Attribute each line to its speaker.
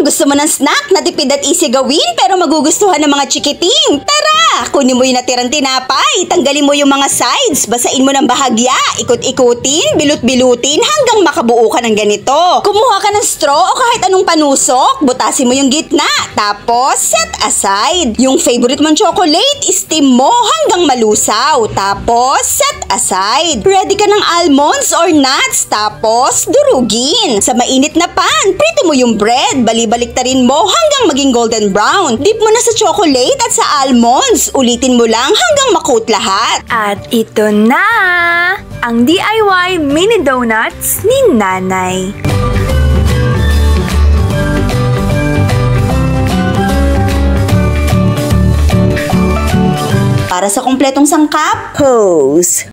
Speaker 1: Gusto mo ng snack na tipid at easy gawin pero magugustuhan ng mga chikiting? Tara! Kunin mo yung natirang tinapay, tanggalin mo yung mga sides, basain mo ng bahagya, ikot-ikutin, bilot-bilutin hanggang makabuo ka ng ganito. Kumuha ka ng straw o kahit anong panusok, butasin mo yung gitna, tapos set aside. Yung favorite mong chocolate, steam mo hanggang malusaw, tapos set aside. Ready ka ng almonds or nuts, tapos durugin. Sa mainit na pan, prito mo yung bread, balibaliktarin mo hanggang maging golden brown. Dip mo na sa chocolate at sa almonds. Ulitin mo lang hanggang makoat lahat.
Speaker 2: At ito na ang DIY mini donuts ni Nanay.
Speaker 1: Para sa kumpletong sangkap, hose.